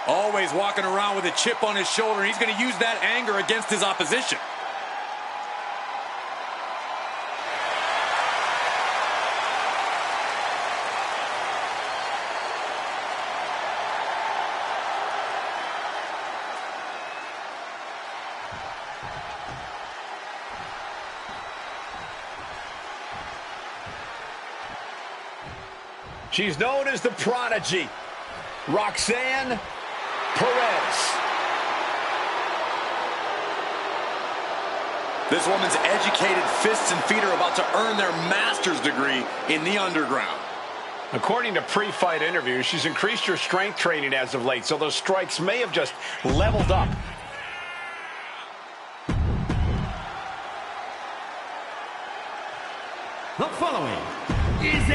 Always walking around with a chip on his shoulder. He's going to use that anger against his opposition. She's known as the Prodigy, Roxanne Perez. This woman's educated fists and feet are about to earn their master's degree in the underground. According to pre-fight interviews, she's increased her strength training as of late, so those strikes may have just leveled up. The following is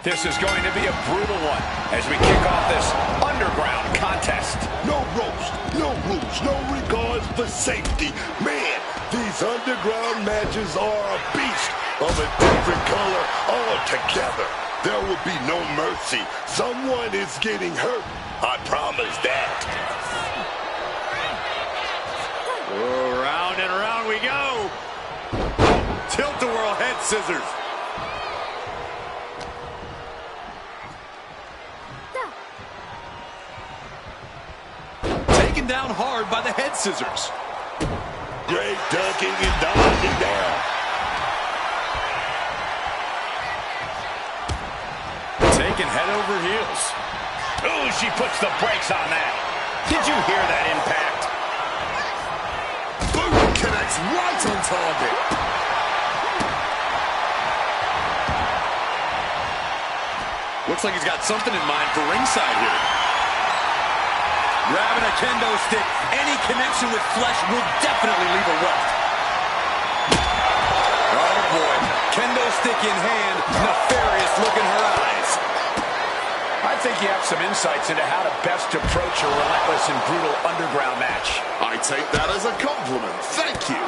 This is going to be a brutal one as we kick off this underground contest. No ropes, no rules, no regards for safety. Man, these underground matches are a beast of a different color altogether. There will be no mercy. Someone is getting hurt. I promise that. Oh, round and round we go. Tilt-a-whirl head scissors. Taken down hard by the head scissors. Great ducking and dodging down. Taken head over heels. Ooh, she puts the brakes on that. Did you hear that impact? Boom! Connects right on target. Looks like he's got something in mind for ringside here. Grabbing a kendo stick, any connection with flesh will definitely leave a welt. Oh boy, kendo stick in hand, nefarious look in her eyes. I think you have some insights into how to best approach a relentless and brutal underground match. I take that as a compliment. Thank you.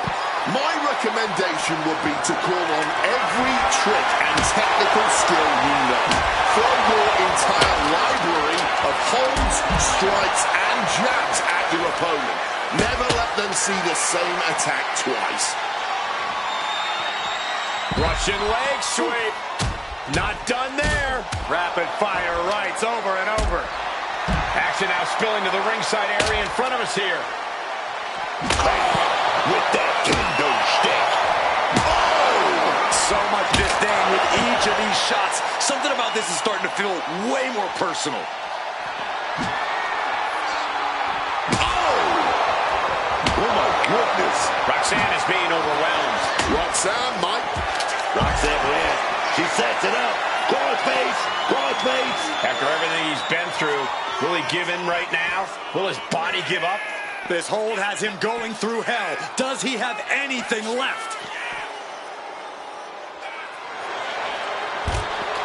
My recommendation would be to call on every trick and technical skill you know. Throw your entire library of holds, strikes, and jabs at your opponent. Never let them see the same attack twice. Russian leg sweep. Not done there. Rapid fire rights over and over. Action now spilling to the ringside area in front of us here. With that kendo stick. Oh! So much disdain with each of these shots. Something about this is starting to feel way more personal. Oh my goodness. Roxanne is being overwhelmed. Roxanne, Mike. Roxanne wins. She sets it up. Crossface. Crossface. After everything he's been through, will he give in right now? Will his body give up? This hold has him going through hell. Does he have anything left?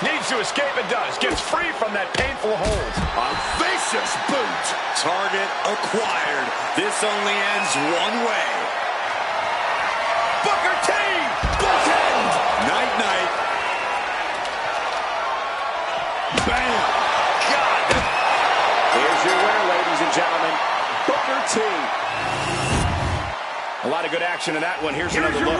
Needs to escape and does. Gets free from that painful hold. A vicious boot. Target acquired. This only ends one way. Booker T! Bookend! Night-night. Bam! God! Here's your winner, ladies and gentlemen. Booker T. A lot of good action in that one. Here's another look.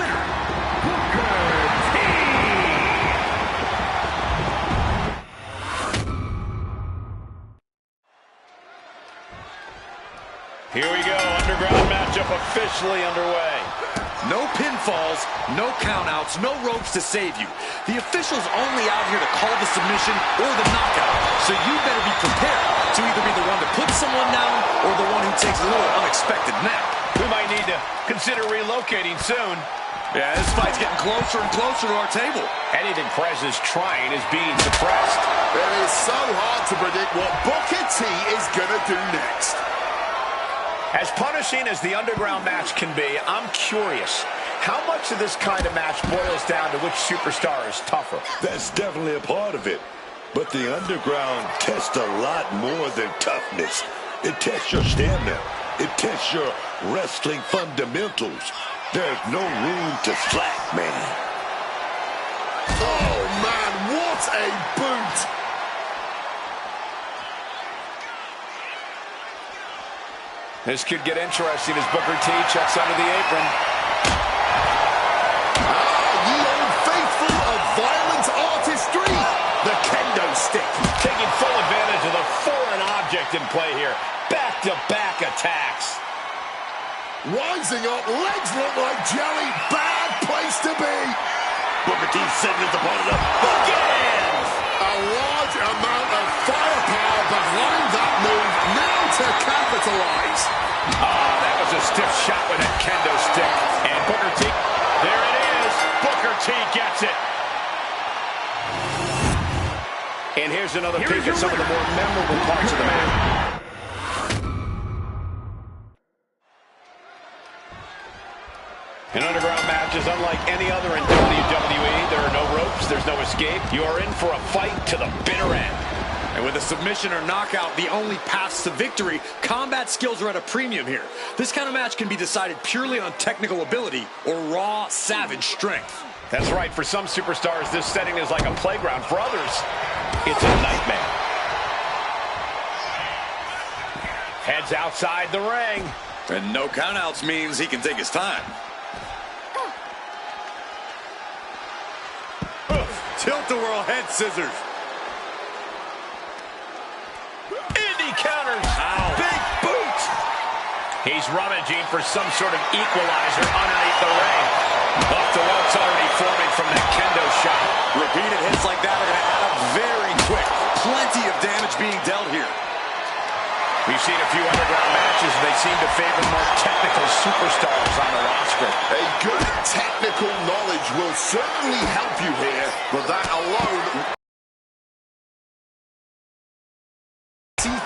Here we go, underground matchup officially underway. No pinfalls, no countouts, no ropes to save you. The official's only out here to call the submission or the knockout. So you better be prepared to either be the one to put someone down or the one who takes a little unexpected nap. We might need to consider relocating soon. Yeah, this fight's getting closer and closer to our table. Anything Perez is trying is being suppressed. It is so hard to predict what Booker T is going to do next. As punishing as the underground match can be, I'm curious. How much of this kind of match boils down to which superstar is tougher? That's definitely a part of it. But the underground tests a lot more than toughness. It tests your stamina. It tests your wrestling fundamentals. There's no room to slack, man. Oh, man, what a boot! This could get interesting as Booker T checks under the apron. Ye old faithful of violent artistry, the kendo stick. Taking full advantage of the foreign object in play here. Back-to-back attacks. Rising up, legs look like jelly. Bad place to be. Booker T setting his opponent up. Bookends! A large amount of firepower behind that move. Now to capitalize. Oh, that was a stiff shot with that kendo stick. And Booker T, there it is. Booker T gets it. And here's another peek at some of the more memorable parts of the match. An underground match is unlike any other in WWE. There are no ropes, there's no escape. You are in for a fight to the bitter end. And with a submission or knockout, the only paths to victory, combat skills are at a premium here. This kind of match can be decided purely on technical ability or raw, savage strength. That's right. For some superstars, this setting is like a playground. For others, it's a nightmare. Heads outside the ring. And no countouts means he can take his time. Tilt-a-whirl head scissors. Indy counters. Ow. Big boot. He's rummaging for some sort of equalizer underneath the ring. Off the ropes already forming from that kendo shot. Repeated hits like that are going to add up very quick. Plenty of damage being dealt here. We've seen a few underground matches, and they seem to favor more technical superstars on the roster. A good technical knowledge will certainly help you here, but that alone...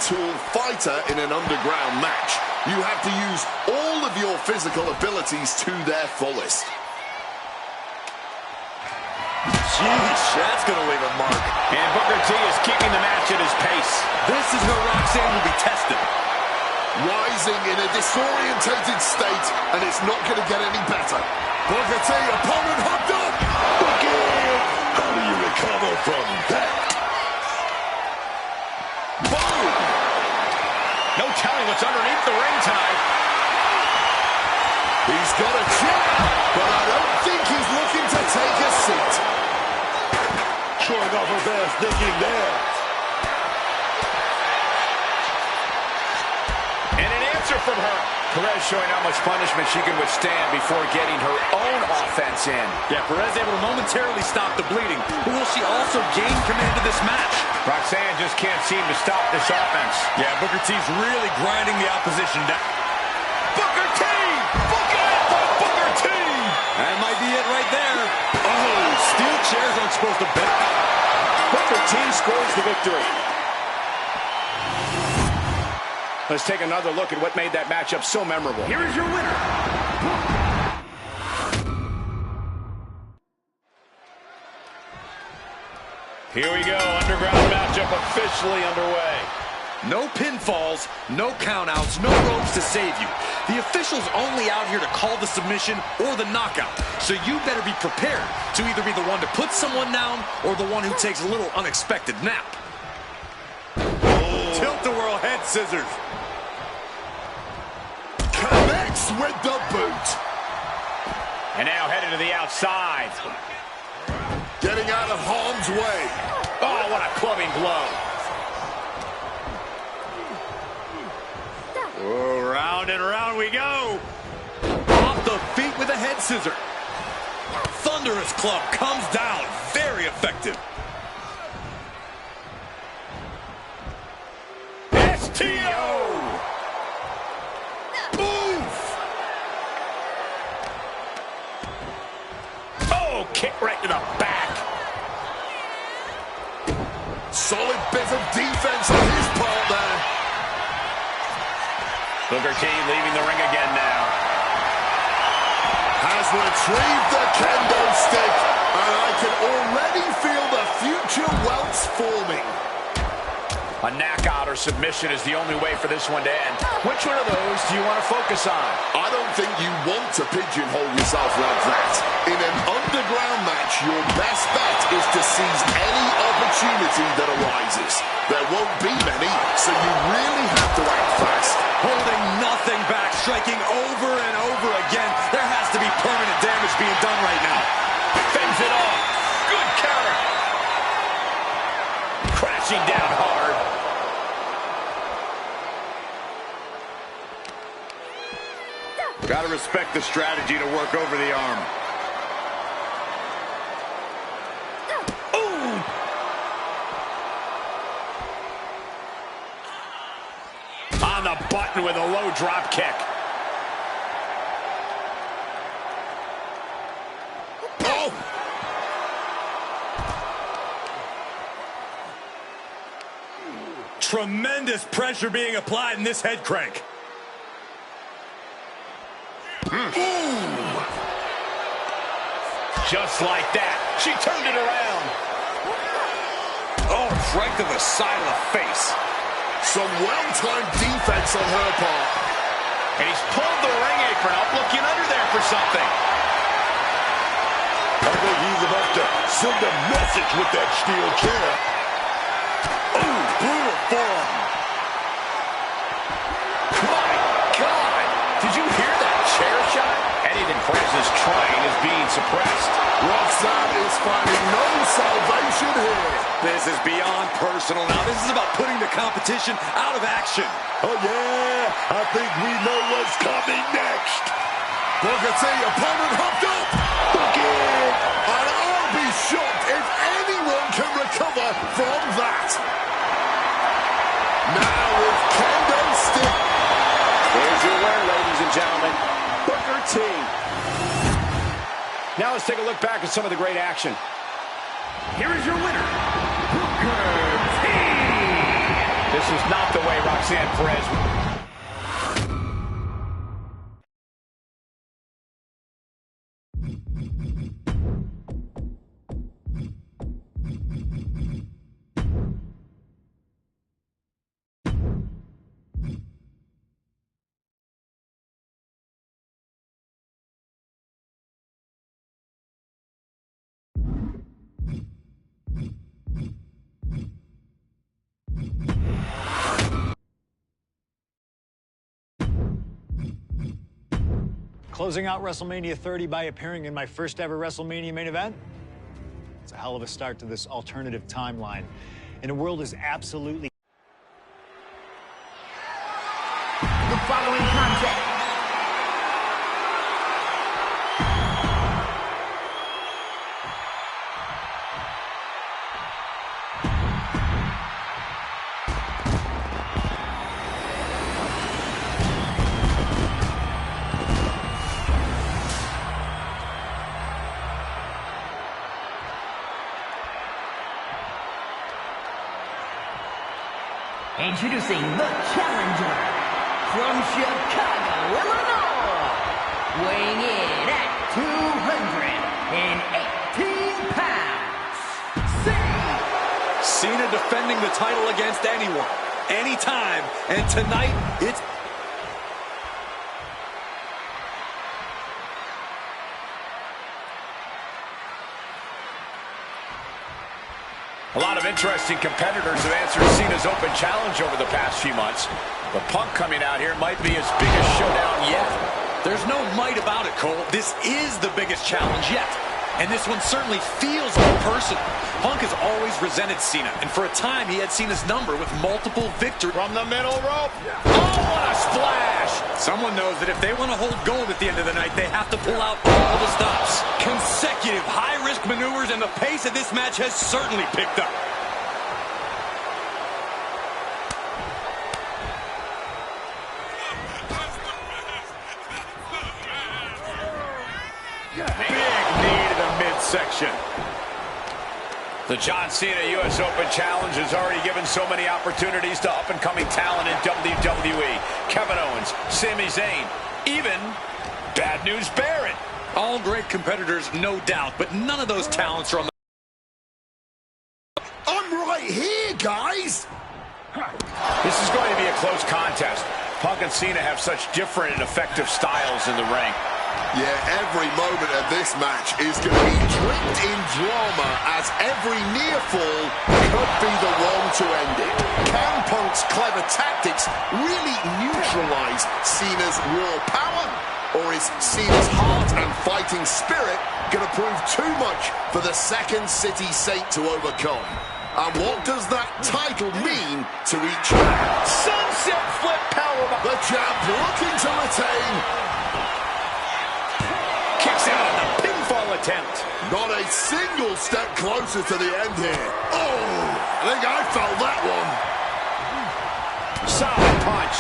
Tool fighter in an underground match. You have to use all of your physical abilities to their fullest. Sheesh, that's going to leave a mark. And Booker T is keeping the match at his pace. This is where Roxanne will be tested. Rising in a disorientated state, and it's not going to get any better. Booker T, opponent hooked up. Booker, how do you recover from that? Boom! No telling what's underneath the ring tonight. He's got a chip, but I don't think he's looking to take a seat. Showing off her best thinking there. And an answer from her. Perez showing how much punishment she can withstand before getting her own offense in. Yeah, Perez able to momentarily stop the bleeding, but will she also gain command of this match? Roxanne just can't seem to stop this offense. Yeah, Booker T's really grinding the opposition down. Booker T! Book it from Booker T! That might be it right there. Oh, steel chairs aren't supposed to bend. Booker T scores the victory. Let's take another look at what made that matchup so memorable. Here is your winner. Here we go, underground matchup officially underway. No pinfalls, no countouts, no ropes to save you. The official's only out here to call the submission or the knockout, so you better be prepared to either be the one to put someone down or the one who takes a little unexpected nap. Oh. Tilt-a-whirl head scissors. Connects with the boot. And now headed to the outside. Getting out of harm's way. Oh, what a clubbing blow. Oh, round and round we go. Off the feet with a head scissor. Thunderous club comes down. Very effective. STO! Kick right to the back. Solid bit of defense on his part there. Booker T leaving the ring again now. Has retrieved the kendo stick, and I can already feel the future welts forming. A knockout or submission is the only way for this one to end. Which one of those do you want to focus on? I don't think you want to pigeonhole yourself like that. In an underground match, your best bet is to seize any opportunity that arises. There won't be many, so you really have to act fast. Holding nothing back, striking over and over again. There has to be permanent damage being done right now. Fends it off. Good counter. Crashing down hard. Got to respect the strategy to work over the arm. Ooh. On the button with a low drop kick. Oh! Tremendous pressure being applied in this head crank. Just like that. She turned it around. Oh, right to the side of the face. Some well-timed defense on her part. And he's pulled the ring apron up, looking under there for something. I think he's about to send a message with that steel chair. Oh, brutal forearm. My God! Did you hear that chair shot? Anything Perez's trying is being suppressed. Roxanne is finding no salvation here. This is beyond personal now. This is about putting the competition out of action. Oh, yeah. I think we know what's coming next. Booker T, opponent hopped up. Booker. And I'll be shocked if anyone can recover from that. Now with kendo stick. There's your winner, ladies and gentlemen. Booker T. Now let's take a look back at some of the great action. Here is your winner, Booker T. This is not the way Roxanne Perez. Closing out WrestleMania 30 by appearing in my first ever WrestleMania main event. It's a hell of a start to this alternative timeline. And the world is absolutely... The following contest introducing the challenger from Chicago, Illinois, weighing in at 218 pounds, Cena defending the title against anyone, anytime, and tonight it's... A lot of interesting competitors have answered Cena's open challenge over the past few months. The Punk coming out here might be his biggest showdown yet. There's no might about it, Cole. This is the biggest challenge yet. And this one certainly feels more personal. Punk has always resented Cena, and for a time he had Cena's number with multiple victories. From the middle rope. Oh, what a splash! Someone knows that if they want to hold gold at the end of the night, they have to pull out all the stops. Consecutive high-risk maneuvers, and the pace of this match has certainly picked up. Section. The John Cena U.S. Open Challenge has already given so many opportunities to up-and-coming talent in WWE. Kevin Owens, Sami Zayn, even Bad News Barrett. All great competitors, no doubt, but none of those talents are on the... I'm right here, guys! close contest. Punk and Cena have such different and effective styles in the ring. Yeah, every moment of this match is going to be dripped in drama, as every near fall could be the one to end it. Can Punk's clever tactics really neutralize Cena's raw power? Or is Cena's heart and fighting spirit going to prove too much for the Second City Saint to overcome? And what does that title mean to each man? Sunset flip powerbomb. The champ looking to retain. Kicks out on the pinfall attempt. Not a single step closer to the end here. Oh, I think I felt that one. Solid punch.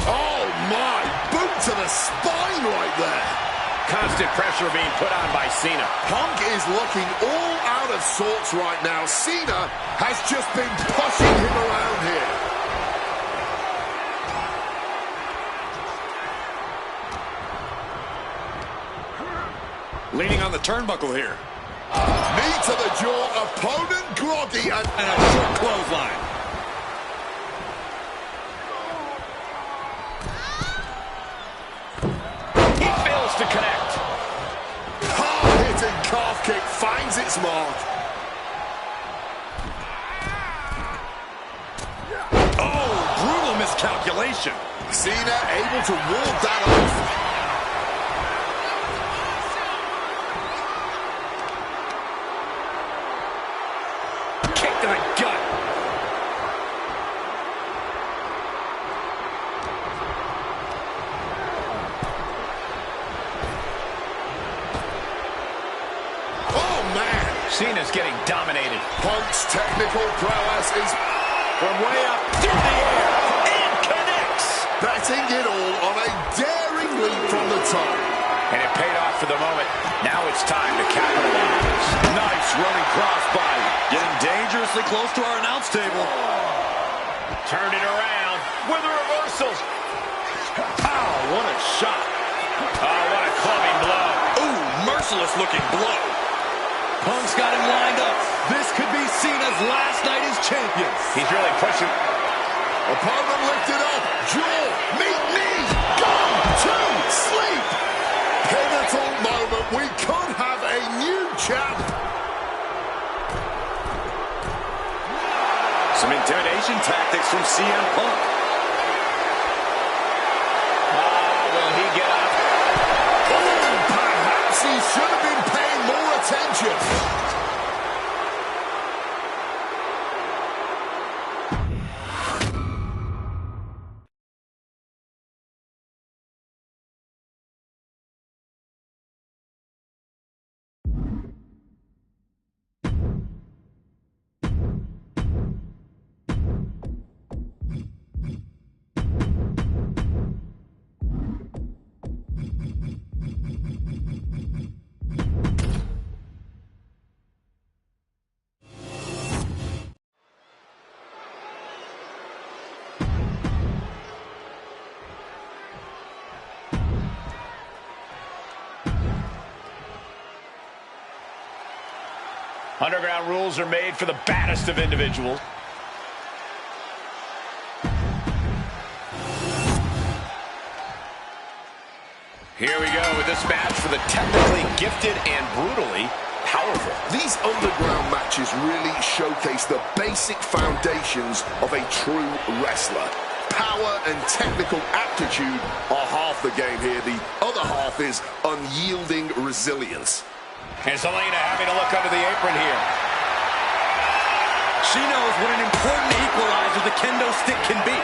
Oh my, boot to the spine right there. Constant pressure being put on by Cena. Punk is looking all out of sorts right now. Cena has just been pushing him around here. Leaning on the turnbuckle here. Knee to the jaw, opponent groggy, and a short clothesline. He fails to connect. Hard-hitting calf kick finds its mark. Oh, brutal miscalculation. Cena able to ward that off. Cena's getting dominated. Punk's technical prowess is from way up through the air and connects. Betting it all on a daring leap from the top. And it paid off for the moment. Now it's time to capitalize. Nice running crossbody. Getting dangerously close to our announce table. Turned it around with a reversal. Pow, what a shot. Oh, what a clubbing blow. Ooh, merciless looking blow. Punk's got him lined up. This could be Cena's last night as champion. He's really pushing. Opponent lifted up. Jaw, meet knee. Gone to sleep. Pivotal moment. We could have a new champ. Some intimidation tactics from CM Punk. Will he get up? Oh, perhaps he should have been paying more attention. Underground rules are made for the baddest of individuals. Here we go with this match for the technically gifted and brutally powerful. These underground matches really showcase the basic foundations of a true wrestler. Power and technical aptitude are half the game here. The other half is unyielding resilience. And Zelina having to look under the apron here. She knows what an important equalizer the kendo stick can be.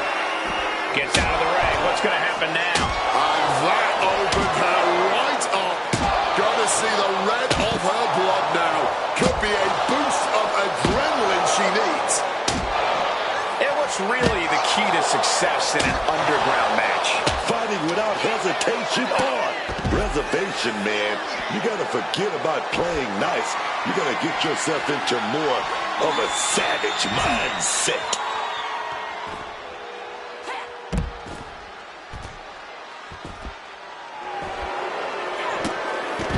Gets out of the ring. What's going to happen now? And that opened her right up. Gonna see the red of her blood now. Could be a boost of adrenaline she needs. And what's really the key to success in an underground match? Fighting without hesitation or reservation, man. You gotta forget about playing nice. You gotta get yourself into more of a savage mindset.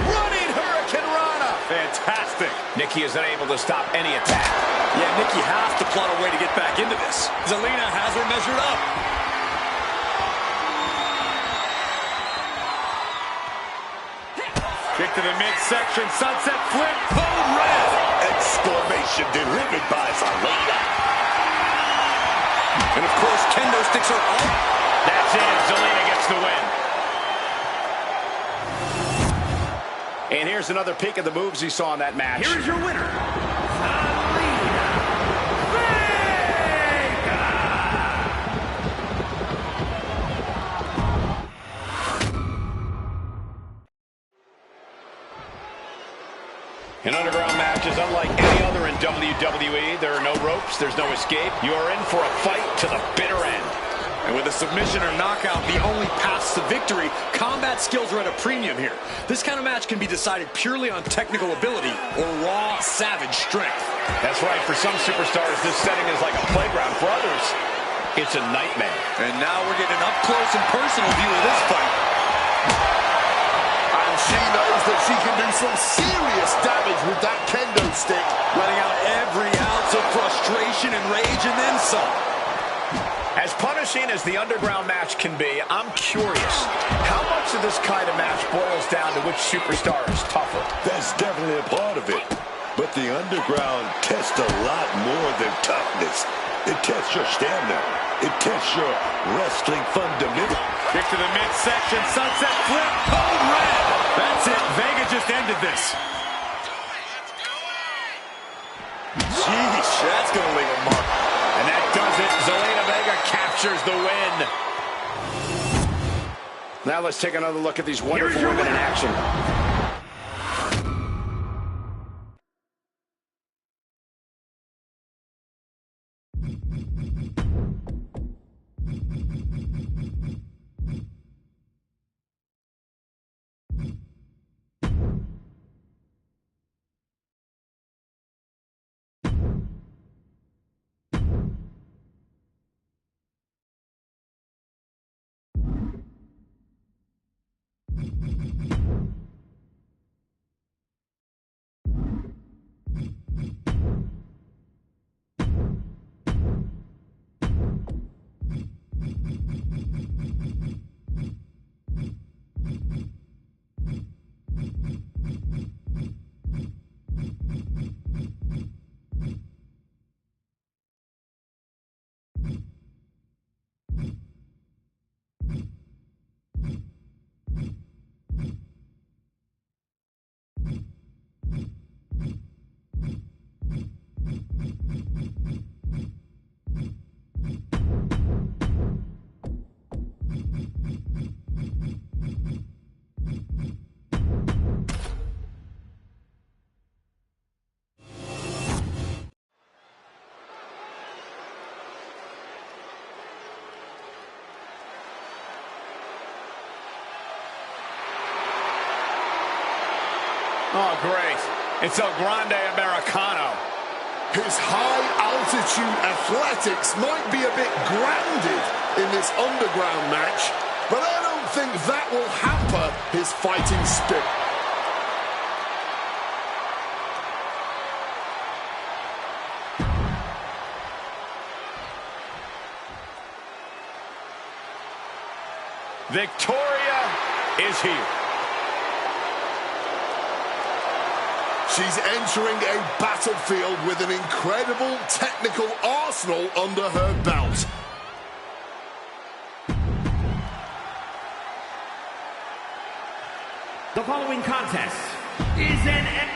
Running Hurricane Rana. Fantastic. Nikki is unable to stop any attack. Yeah, Nick, you have to plot a way to get back into this. Zelina has her measured up. Kick to the midsection, sunset flip. Code red. Exclamation delivered by Zelina. And of course, kendo sticks are up. That's it. Zelina gets the win. And here's another peek at the moves he saw in that match. Here's your winner, Zelina Vega. An underground match is unlike any other in WWE. There are no ropes. There's no escape. You are in for a fight to the bitter end. And with a submission or knockout, the only paths to victory, combat skills are at a premium here. This kind of match can be decided purely on technical ability or raw, savage strength. That's right. For some superstars, this setting is like a playground. For others, it's a nightmare. And now we're getting an up-close and personal view of this fight. And she knows that she can do some serious damage with that kendo stick. Letting out every ounce of frustration and rage and then some. As punishing as the underground match can be, I'm curious, how much of this kind of match boils down to which superstar is tougher? That's definitely a part of it. But the underground tests a lot more than toughness. It tests your stamina. It tests your wrestling fundamental. Kick to the midsection, sunset flip. Code red. That's it. Vega just ended this. Sheesh, that's going to leave a mark. And that does it. Zelina Vega captures the win. Now let's take another look at these wonderful women in action. Oh, great. It's El Grande Americano. His high-altitude athletics might be a bit grounded in this underground match, but I don't think that will hamper his fighting spirit. Victoria is here. She's entering a battlefield with an incredible technical arsenal under her belt. The following contest is an...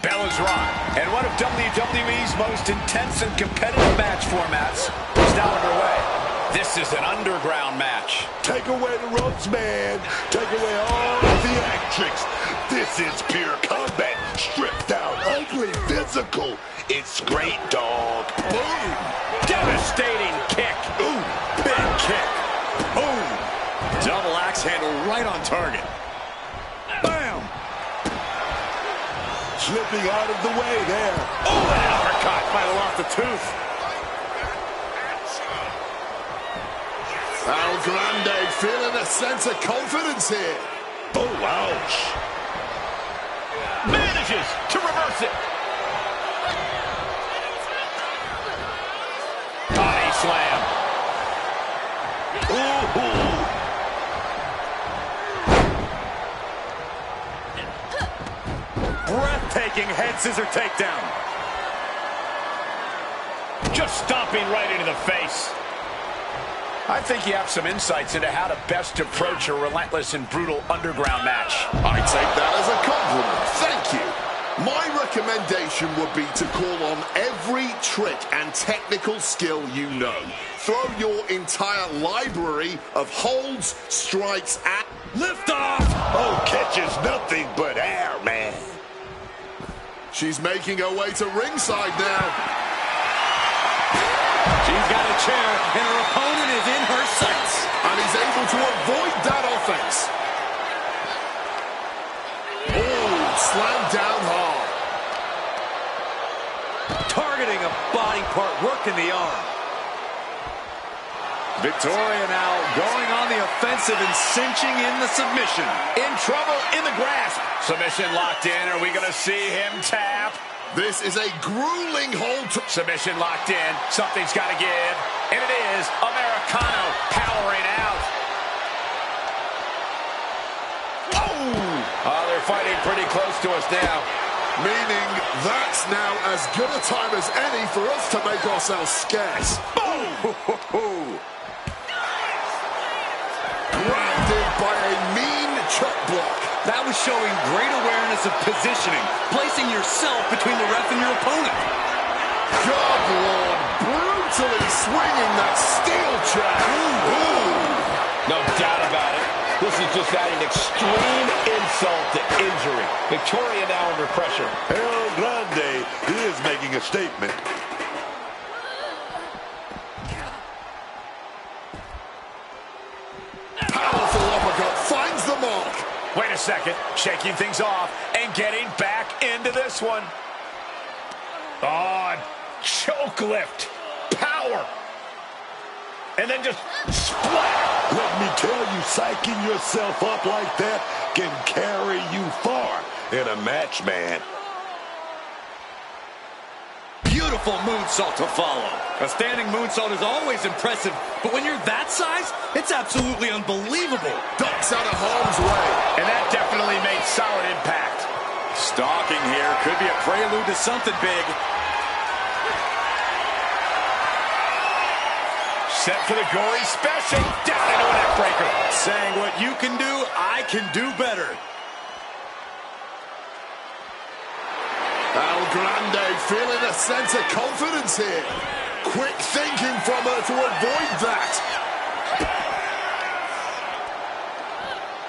Bella's Rock, and one of WWE's most intense and competitive match formats is now underway. This is an underground match. Take away the ropes, man. Take away all the theatrics. This is pure combat. Stripped down, ugly, physical. It's great, dog. Boom! Devastating kick. Ooh, big kick. Boom! Double axe handle right on target. Bam! Slipping out of the way there. Oh, that uppercut might have lost a tooth. El Grande feeling a sense of confidence here. Oh, ouch. Manages to reverse it. Body slam. Ooh. Breathtaking head scissor takedown. Just stomping right into the face. I think you have some insights into how to best approach a relentless and brutal underground match. I take that as a compliment. Thank you. My recommendation would be to call on every trick and technical skill you know. Throw your entire library of holds, strikes, and Lift off! Oh, catches nothing but air, man. she's making her way to ringside now. She's got a chair, and her opponent is in her sights. And he's able to avoid that offense. Oh, slammed down hard. Targeting a body part, working the arm. Victoria now going on the offensive and cinching in the submission. In trouble in the grasp. Submission locked in. Are we going to see him tap? This is a grueling hold. Submission locked in. Something's got to give. And it is Americano powering out. Oh, they're fighting pretty close to us now. Meaning that's now as good a time as any for us to make ourselves scarce. Boom! Grounded by a mean chop block. That was showing great awareness of positioning, placing yourself between the ref and your opponent. God, Lord, brutally swinging that steel chair. No doubt about it. This is just adding extreme insult to injury. Victoria now under pressure. El Grande is making a statement. Powerful uppercut finds the mark. Wait a second. Shaking things off and getting back into this one. Oh, choke lift. Power. And then just splat. Let me tell you, psyching yourself up like that can carry you far in a match, man. Beautiful moonsault to follow. A standing moonsault is always impressive, but when you're that size, it's absolutely unbelievable. Ducks out of harm's way. And that definitely made solid impact. Stalking here could be a prelude to something big. Set for the gory special. Down into a neck breaker. Saying what you can do, I can do better. El Grande feeling a sense of confidence here. Quick thinking from her to avoid that.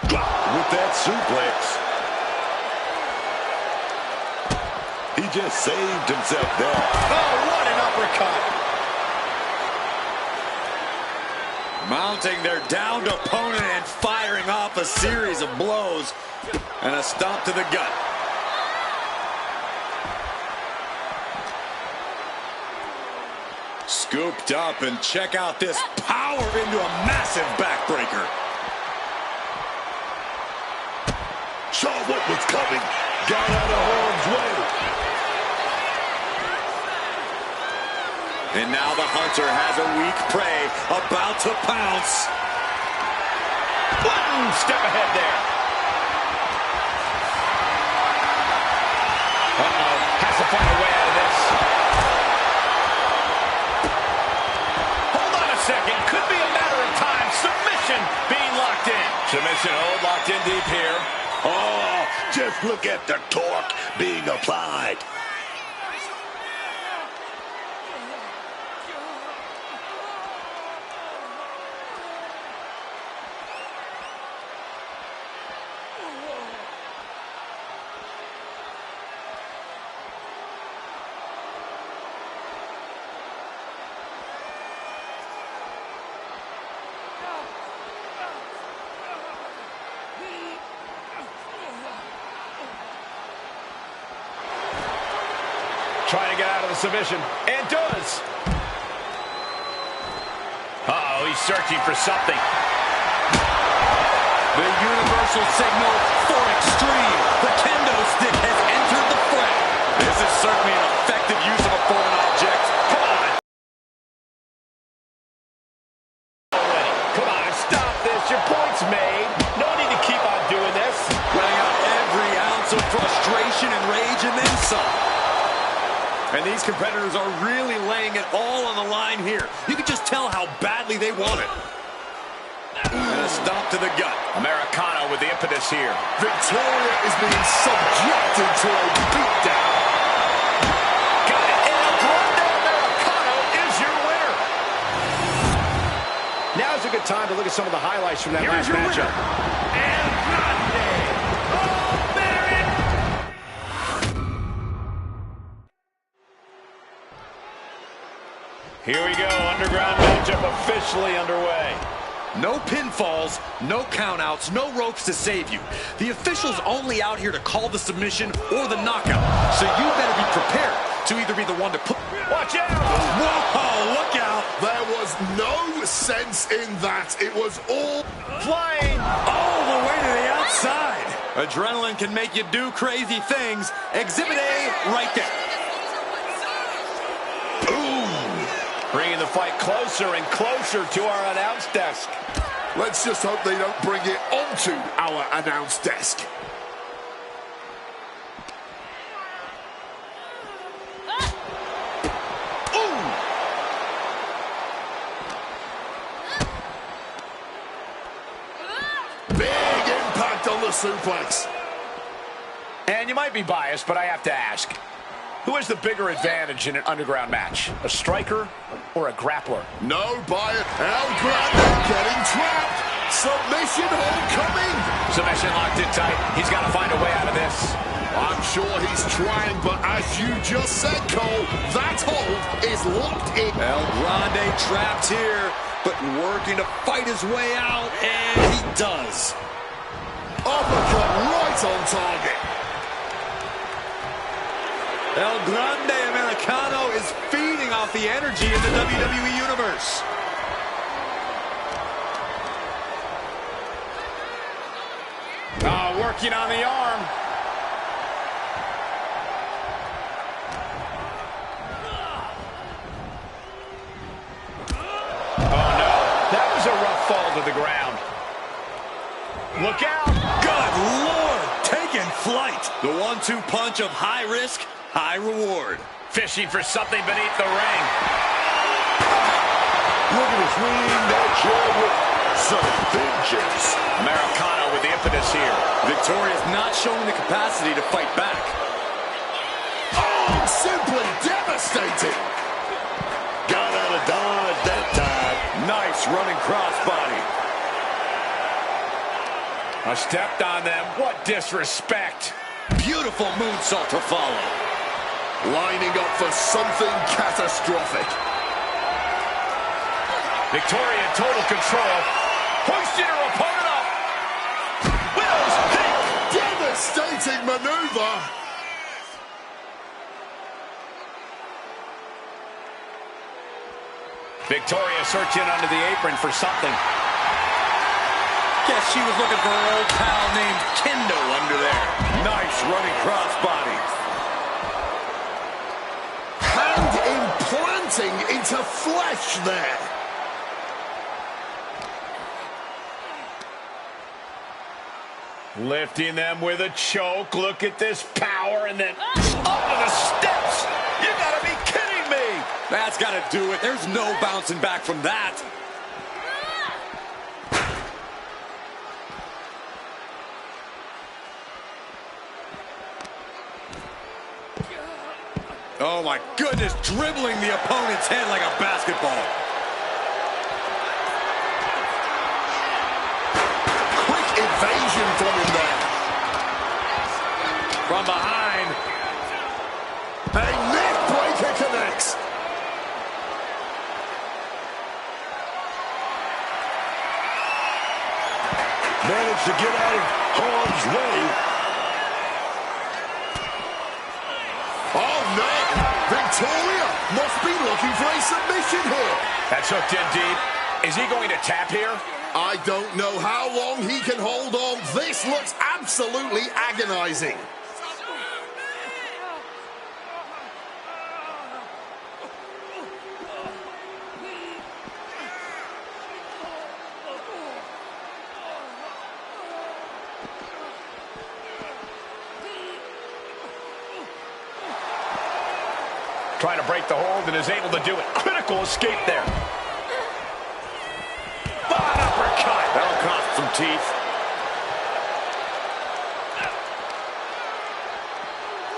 With that suplex. He just saved himself there. Oh, what an uppercut. Mounting their downed opponent and firing off a series of blows. And a stomp to the gut. Scooped up, and check out this power into a massive backbreaker. Saw what was coming. Got out of harm's way. And now the hunter has a weak prey about to pounce. One step ahead there. Uh-oh, has to find a way out of this. Hold on a second, could be a matter of time. Submission being locked in. Submission hold locked in deep here. Oh, just look at the torque being applied. Trying to get out of the submission, and does. Uh-oh, he's searching for something. The universal signal for extreme. The kendo stick has entered the fray. certainly an effective use of a foreign object. Come on. Come on, stop this. Your point's made. No need to keep on doing this. Letting out every ounce of frustration and rage and then some. And these competitors are really laying it all on the line here. You can just tell how badly they want it. And a stomp to the gut. Americano with the impetus here. Victoria is being subjected to a beatdown. Got it. El Grande Americano is your winner. Now's a good time to look at some of the highlights from that last matchup. El Grande. Here we go, underground matchup officially underway. No pinfalls, no countouts, no ropes to save you. The official's only out here to call the submission or the knockout. So you better be prepared to either be the one to put... Watch out! Whoa, look out! There was no sense in that. It was all Flying! All the way to the outside. Adrenaline can make you do crazy things. Exhibit A right there. Bringing the fight closer and closer to our announce desk. Let's just hope they don't bring it onto our announce desk. Big impact on the suplex. And you might be biased, but I have to ask. Who has the bigger advantage in an underground match? A striker or a grappler? No bias. El Grande getting trapped. Submission hold coming. Submission locked in tight. He's got to find a way out of this. I'm sure he's trying, but as you just said, Cole, that hold is locked in. El Grande trapped here, but working to fight his way out, and he does. Uppercut right on target. El Grande Americano is feeding off the energy in the WWE Universe. Working on the arm. Oh, no. That was a rough fall to the ground. Look out. Good Lord, taking flight. The 1-2 punch of high risk, high reward. Fishing for something beneath the ring. Looking to swing that chair with some vengeance. Americano with the impetus here. Victoria's not showing the capacity to fight back. Oh, simply devastating. Got out of dodge that time. Nice running crossbody. I stepped on them. What disrespect. Beautiful moonsault to follow. Lining up for something catastrophic. Victoria in total control. Hoisting her opponent up. Widow's peak. Devastating maneuver. Victoria searching under the apron for something. Guess she was looking for her old pal named Kendo under there. Nice running crossbody. Hand implanting into flesh there. Lifting them with a choke. Look at this power, and then up to the steps. You gotta be kidding me. That's got to do it. There's no bouncing back from that. Oh my goodness, dribbling the opponent's head like a basketball. Evasion from him there. From behind. A neck breaker connects. Managed to get out of harm's way. Oh no! Victoria must be looking for a submission here. That's hooked in deep. Is he going to tap here? I don't know how long he can hold on. This looks absolutely agonizing. Trying to break the hold and is able to do it. Critical escape there. An uppercut. That'll cost some teeth.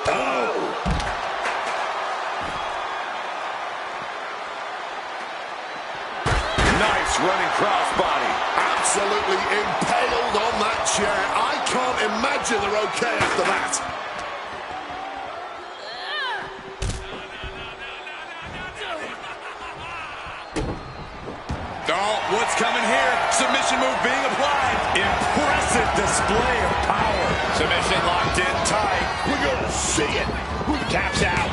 Oh! Nice running crossbody. Absolutely impaled on that chair. I can't imagine they're okay after that. Oh, what's coming here? Submission move being applied. Impressive display of power. Submission locked in tight. We're gonna see it. Who taps out?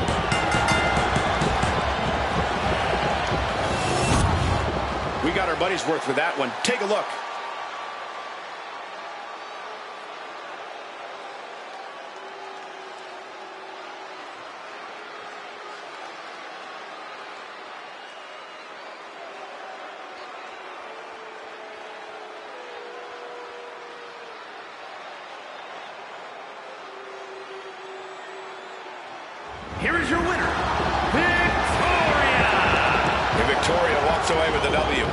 We got our buddy's worth with that one. Take a look. Here is your winner, Victoria! And Victoria walks away with the W.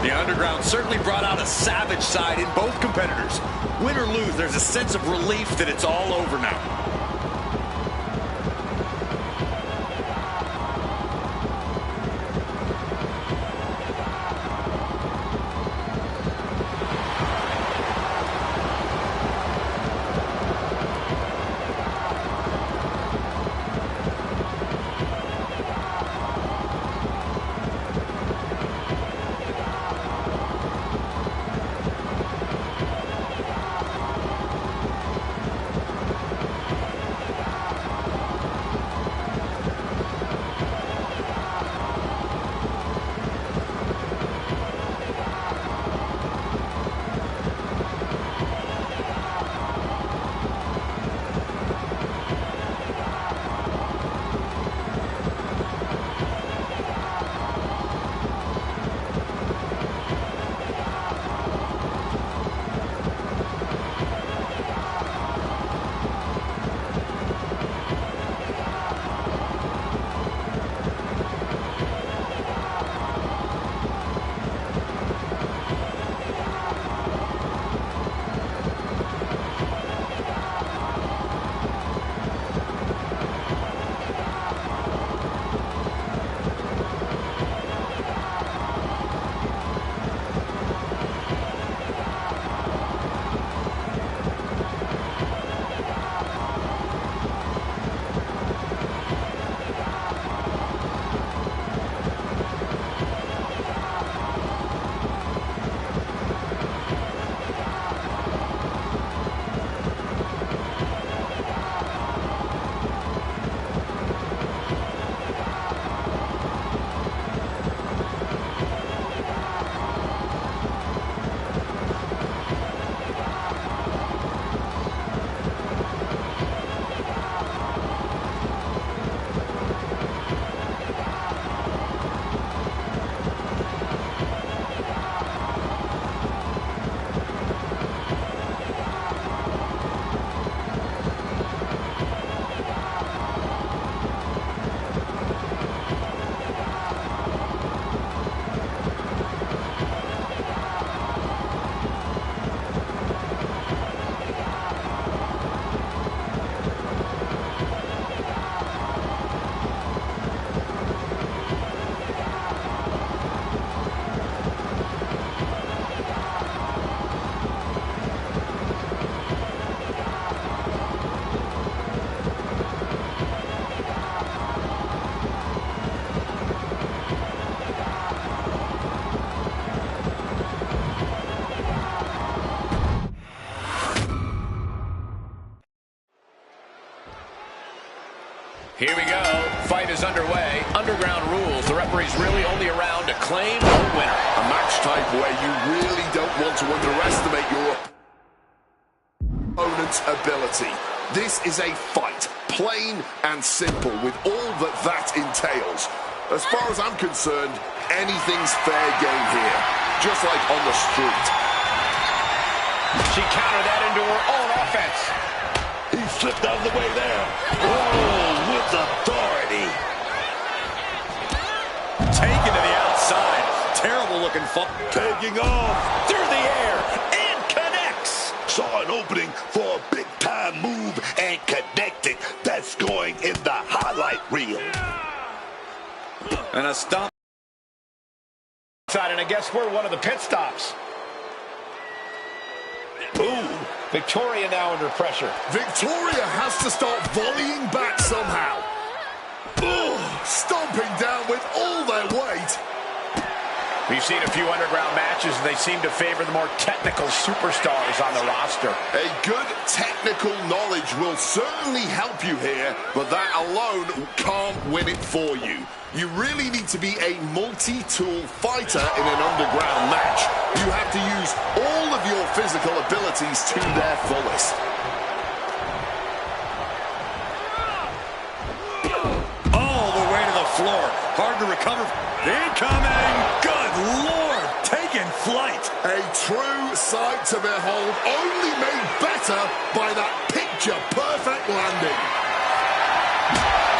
The Underground certainly brought out a savage side in both competitors. Win or lose, there's a sense of relief that it's all over now. Here we go. Fight is underway. Underground rules. The referee's really only around to claim a winner. A match type where you really don't want to underestimate your opponent's ability. This is a fight, plain and simple, with all that entails. As far as I'm concerned, anything's fair game here, just like on the street. She countered that into her own offense. He slipped out of the way there. Oh, with authority. taken to the outside. Terrible looking fall. Taking off through the air and connects. Saw an opening for a big-time move and connected. That's going in the highlight reel. And a stomp. And I guess we're one of the pit stops. Ooh, Victoria now under pressure. Victoria has to start volleying back somehow. Ooh, stomping down with all their weight. We've seen a few underground matches, and they seem to favor the more technical superstars on the roster. A good technical knowledge will certainly help you here, but that alone can't win it for you. You really need to be a multi-tool fighter in an underground match. You have to use all of your physical abilities to their fullest. All the way to the floor. Hard to recover. Incoming. Good Lord. Taking flight. A true sight to behold, only made better by that picture-perfect landing.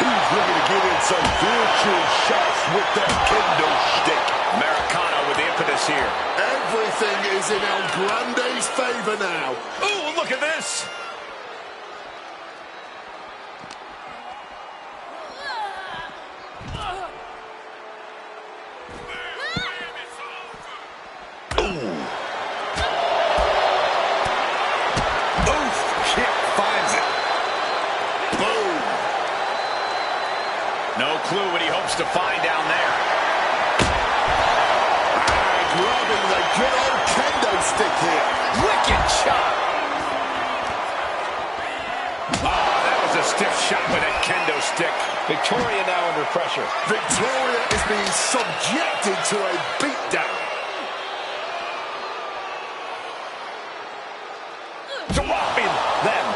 He's looking to get in some virtual shots with that kendo stick. Americano with the impetus here. Everything is in El Grande's favor now. Ooh, look at this. No clue what he hopes to find down there. Grabbing the good old kendo stick here. Wicked shot. Oh, that was a stiff shot with that kendo stick. Victoria now under pressure. Victoria is being subjected to a beatdown. Dropping them.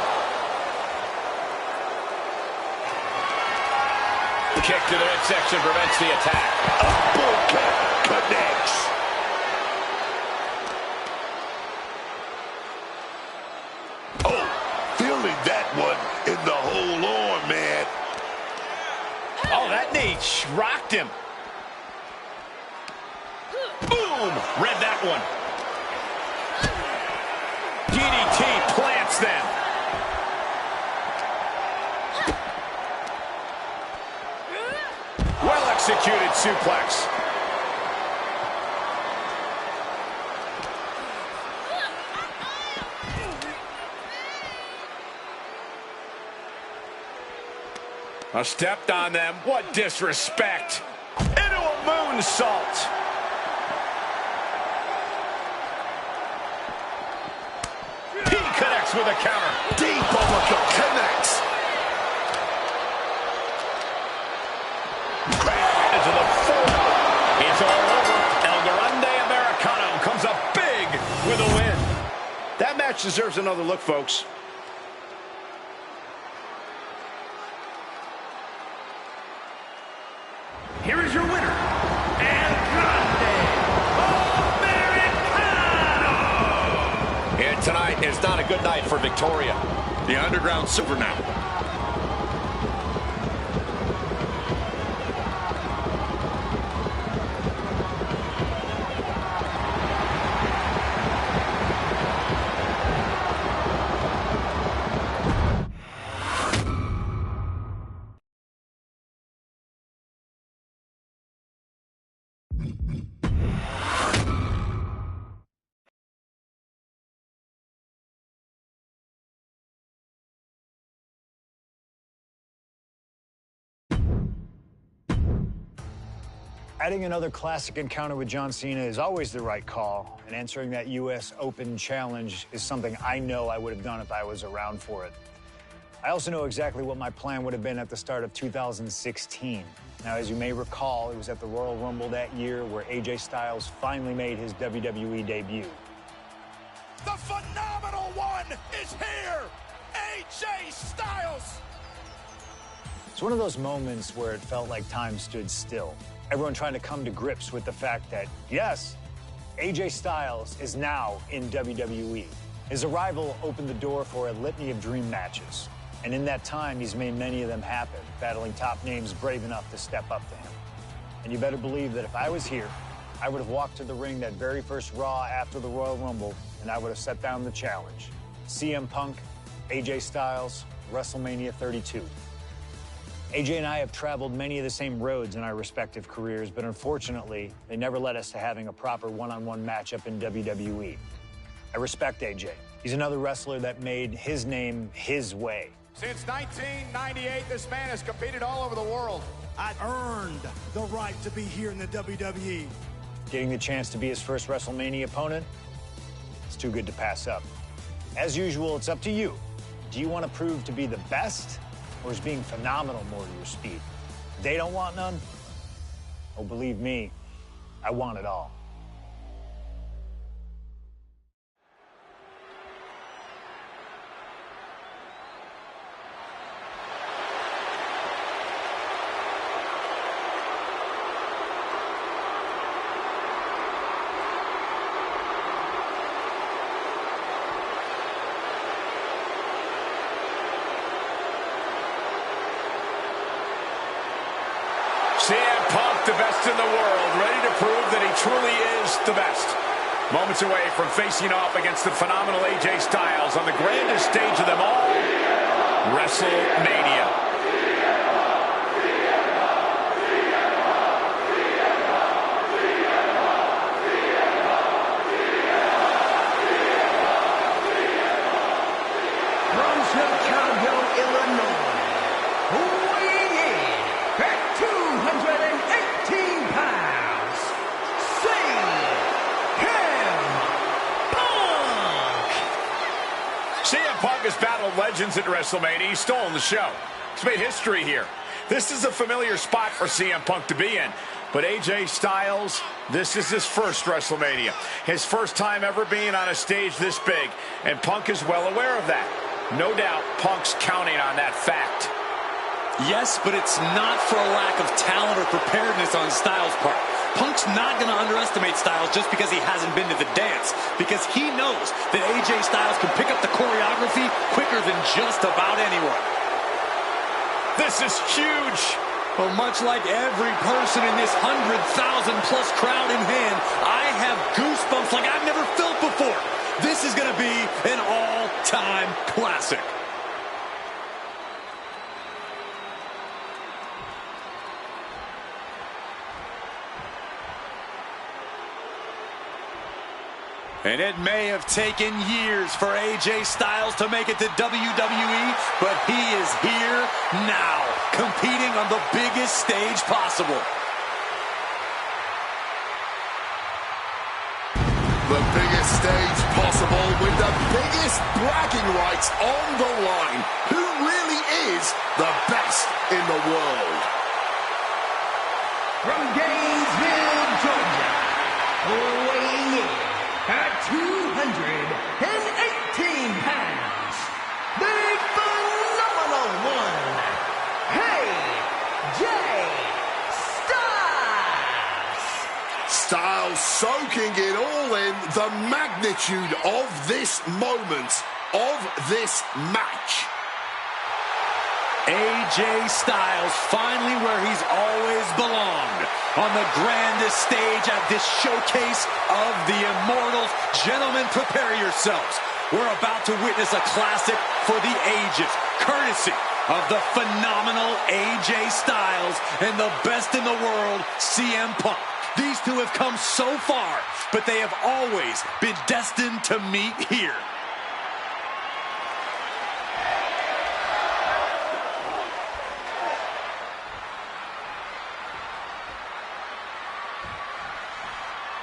Kick to the midsection prevents the attack. Uppercut connects. Oh, feeling that one in the whole arm, man. Oh, that knee rocked him. Boom! Read that one. DDT plants them. Well-executed suplex. Stepped on them. What disrespect. Into a moonsault. He connects with a counter. Deep uppercut connects. To the floor. It's all over. El Grande Americano comes up big with a win. That match deserves another look, folks. Here is your winner, El Grande Americano! And tonight is not a good night for Victoria. The underground super now. Adding another classic encounter with John Cena is always the right call, and answering that U.S. Open challenge is something I know I would have done if I was around for it. I also know exactly what my plan would have been at the start of 2016. Now, as you may recall, it was at the Royal Rumble that year where AJ Styles finally made his WWE debut. The phenomenal one is here! AJ Styles! It's one of those moments where it felt like time stood still. Everyone trying to come to grips with the fact that, yes, AJ Styles is now in WWE. His arrival opened the door for a litany of dream matches. And in that time, he's made many of them happen, battling top names brave enough to step up to him. And you better believe that if I was here, I would have walked to the ring that very first Raw after the Royal Rumble, and I would have set down the challenge. CM Punk, AJ Styles, WrestleMania 32. AJ and I have traveled many of the same roads in our respective careers, but unfortunately, they never led us to having a proper one-on-one matchup in WWE. I respect AJ. He's another wrestler that made his name his way. Since 1998, this man has competed all over the world. I've earned the right to be here in the WWE. Getting the chance to be his first WrestleMania opponent, it's too good to pass up. As usual, it's up to you. Do you want to prove to be the best, or is being phenomenal more to your speed? They don't want none? Oh, believe me, I want it all. CM Punk, the best in the world, ready to prove that he truly is the best. Moments away from facing off against the phenomenal AJ Styles on the grandest stage of them all, WrestleMania. From Chicago, Illinois, weighing in at 218 pounds, CM Punk has battled legends at WrestleMania. He's stolen the show. He's made history here. This is a familiar spot for CM Punk to be in. But AJ Styles, this is his first WrestleMania. His first time ever being on a stage this big. And Punk is well aware of that. No doubt Punk's counting on that fact. Yes, but it's not for a lack of talent or preparedness on Styles' part. Punk's not going to underestimate Styles just because he hasn't been to the dance, because he knows that AJ Styles can pick up the choreography quicker than just about anyone. This is huge. Well, much like every person in this 100,000-plus crowd in hand, I have goosebumps like I've never felt before. This is going to be an all-time classic. And it may have taken years for AJ Styles to make it to WWE, but he is here now, competing on the biggest stage possible. The biggest stage possible with the biggest bragging rights on the line. Who really is the best in the world? From Gainesville, Georgia, weighing in at 218 pounds, the phenomenal one, AJ Styles. Styles soaking it all in, the magnitude of this moment, of this match. AJ Styles finally where he's always belonged, on the grandest stage at this showcase of the Immortals. Gentlemen, prepare yourselves. We're about to witness a classic for the ages, courtesy of the phenomenal AJ Styles and the best in the world, CM Punk. These two have come so far, but they have always been destined to meet here.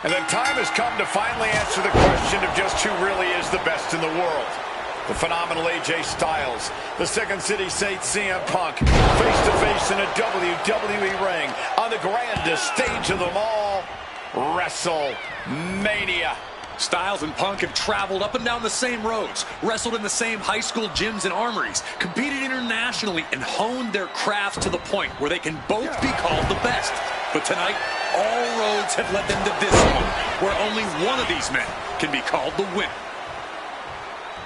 And the time has come to finally answer the question of just who really is the best in the world. The phenomenal AJ Styles, the Second City Saint CM Punk, face-to-face in a WWE ring on the grandest stage of them all, WrestleMania. Styles and Punk have traveled up and down the same roads, wrestled in the same high school gyms and armories, competed internationally, and honed their craft to the point where they can both be called the best. But tonight, all roads have led them to this one, where only one of these men can be called the winner.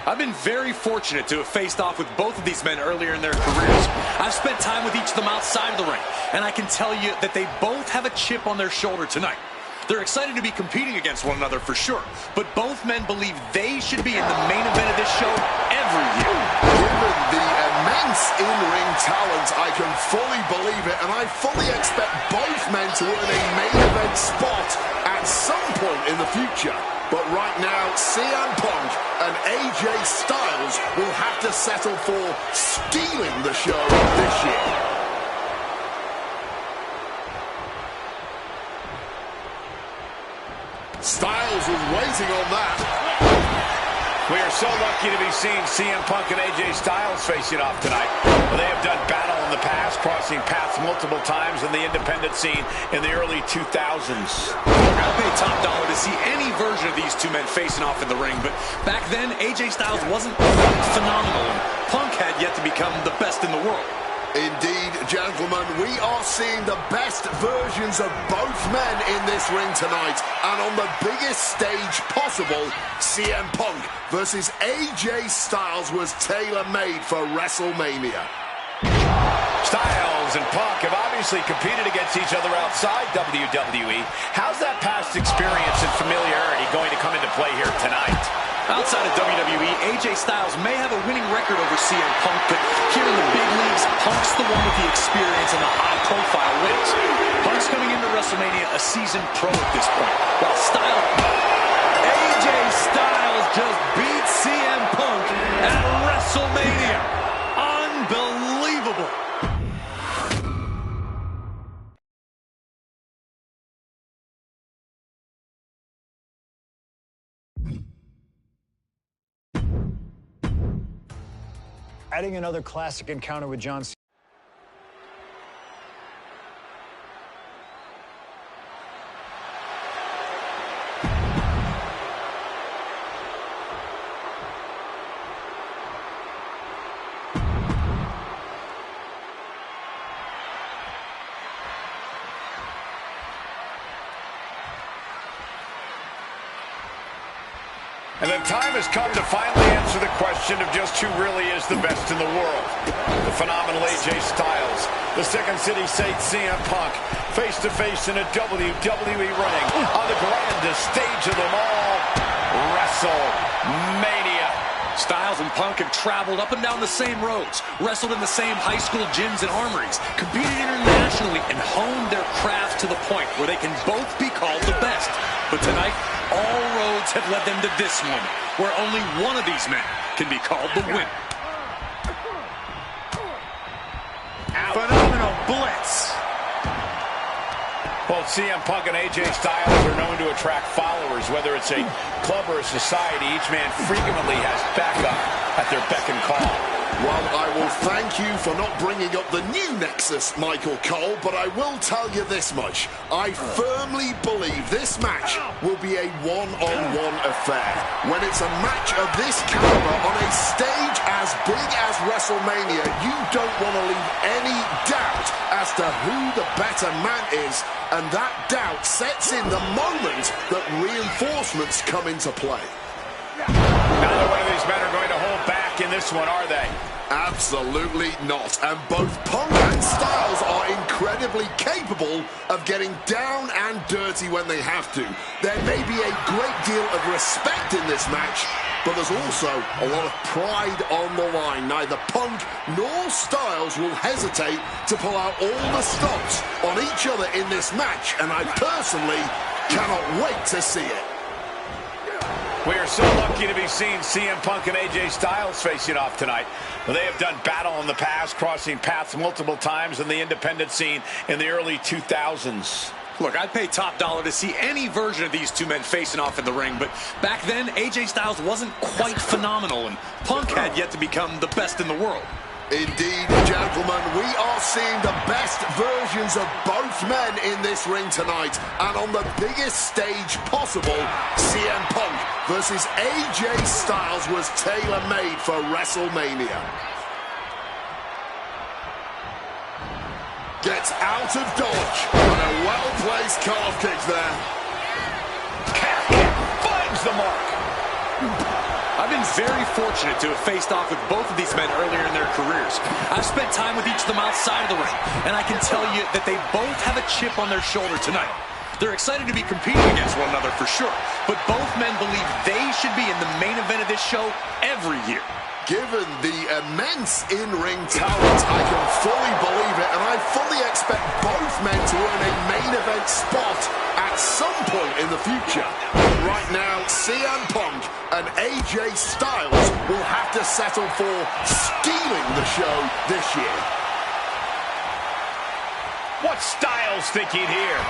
I've been very fortunate to have faced off with both of these men earlier in their careers. I've spent time with each of them outside of the ring, and I can tell you that they both have a chip on their shoulder tonight. They're excited to be competing against one another for sure, but both men believe they should be in the main event of this show every year. Given the immense in-ring talent, I can fully believe it, and I fully expect both men to earn a main event spot at some point in the future. But right now, CM Punk and AJ Styles will have to settle for stealing the show this year. Styles was waiting on that. We are so lucky to be seeing CM Punk and AJ Styles facing off tonight. They have done battle in the past, crossing paths multiple times in the independent scene in the early 2000s. I'd pay top dollar to see any version of these two men facing off in the ring, but back then, AJ Styles wasn't quite phenomenal, and Punk had yet to become the best in the world. Indeed, gentlemen, we are seeing the best versions of both men in this ring tonight. And on the biggest stage possible, CM Punk versus AJ Styles was tailor-made for WrestleMania. Styles and Punk have obviously competed against each other outside WWE. How's that past experience and familiarity going to come into play here tonight? Outside of WWE, AJ Styles may have a winning record over CM Punk, but here in the big leagues, Punk's the one with the experience and the high-profile wins. Punk's coming into WrestleMania a seasoned pro at this point, while AJ Styles just beat CM Punk at WrestleMania. Unbelievable. Adding another classic encounter with John Cena. And the time has come to finally answer the question of just who really is the best in the world. The phenomenal AJ Styles, the Second City Saint CM Punk, face-to-face in a WWE ring on the grandest stage of them all, WrestleMania. Styles and Punk have traveled up and down the same roads, wrestled in the same high school gyms and armories, competed internationally, and honed their craft to the point where they can both be called the best. But tonight, all roads have led them to this moment, where only one of these men can be called the winner. Phenomenal blitz. Both CM Punk and AJ Styles are known to attract followers, whether it's a club or a society. Each man frequently has backup at their beck and call. Well, I will thank you for not bringing up the new Nexus, Michael Cole, but I will tell you this much. I firmly believe this match will be a one-on-one affair. When it's a match of this caliber on a stage as big as WrestleMania, you don't want to leave any doubt as to who the better man is, and that doubt sets in the moment that reinforcements come into play. Neither one of these men are going to hold back in this one, are they? Absolutely not. And both Punk and Styles are incredibly capable of getting down and dirty when they have to. There may be a great deal of respect in this match, but there's also a lot of pride on the line. Neither Punk nor Styles will hesitate to pull out all the stops on each other in this match, and I personally cannot wait to see it. We are so lucky to be seeing CM Punk and AJ Styles facing off tonight. They have done battle in the past, crossing paths multiple times in the independent scene in the early 2000s. Look, I'd pay top dollar to see any version of these two men facing off in the ring, but back then, AJ Styles wasn't quite phenomenal, and Punk had yet to become the best in the world. Indeed, gentlemen, we are seeing the best versions of both men in this ring tonight. And on the biggest stage possible, CM Punk versus AJ Styles was tailor-made for WrestleMania. Gets out of dodge, and a well-placed calf kick there. Calf kick finds the mark. I've been very fortunate to have faced off with both of these men earlier in their careers. I've spent time with each of them outside of the ring, and I can tell you that they both have a chip on their shoulder tonight. They're excited to be competing against one another for sure, but both men believe they should be in the main event of this show every year. Given the immense in-ring talent, I can fully believe it, and I fully expect both men to earn a main event spot at some point in the future. But right now, CM Punk and AJ Styles will have to settle for stealing the show this year. What's Styles thinking here?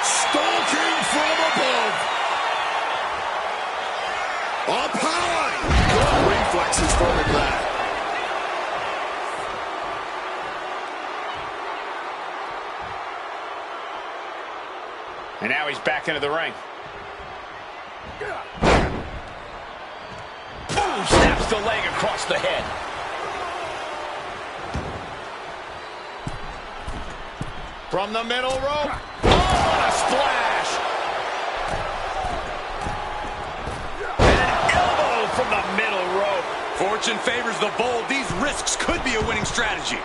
Stalking from above. Up high. Good reflexes from him there. And now he's back into the ring. Boom! Snaps the leg across the head. From the middle rope. Oh, a splash! From the middle rope. Fortune favors the bold. These risks could be a winning strategy.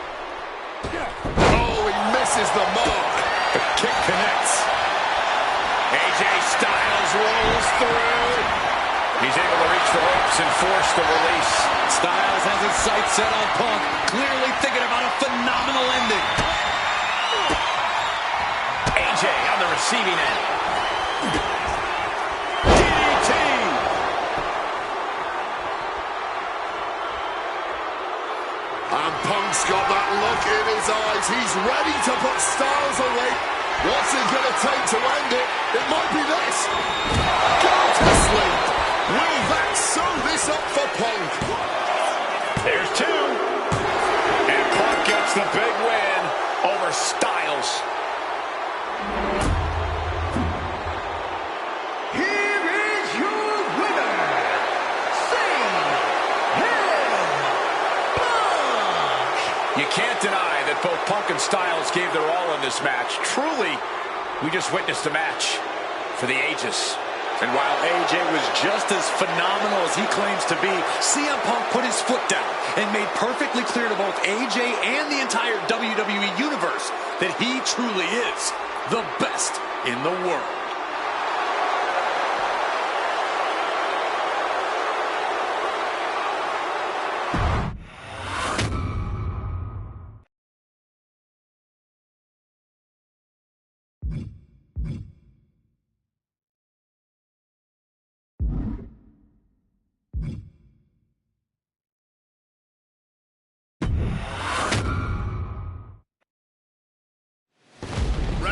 Oh, he misses the mark. The kick connects. AJ Styles rolls through. He's able to reach the ropes and force the release. Styles has his sights set on Punk, clearly thinking about a phenomenal ending. AJ on the receiving end. And Punk's got that look in his eyes. He's ready to put Styles away. What's it going to take to end it? It might be this. Go to sleep. Will that sew this up for Punk? There's two. And Punk gets the big win over Styles. Here is your winner, You can't deny that both Punk and Styles gave their all in this match. Truly, we just witnessed a match for the ages. And while AJ was just as phenomenal as he claims to be, CM Punk put his foot down and made perfectly clear to both AJ and the entire WWE Universe that he truly is the best in the world.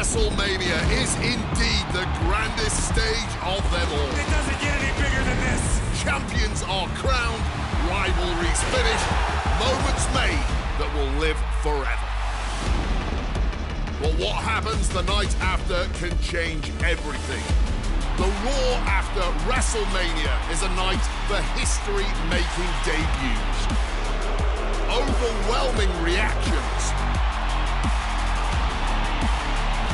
WrestleMania is indeed the grandest stage of them all. It doesn't get any bigger than this. Champions are crowned, rivalries finished, moments made that will live forever. But what happens the night after can change everything. The Raw after WrestleMania is a night for history-making debuts. Overwhelming reactions.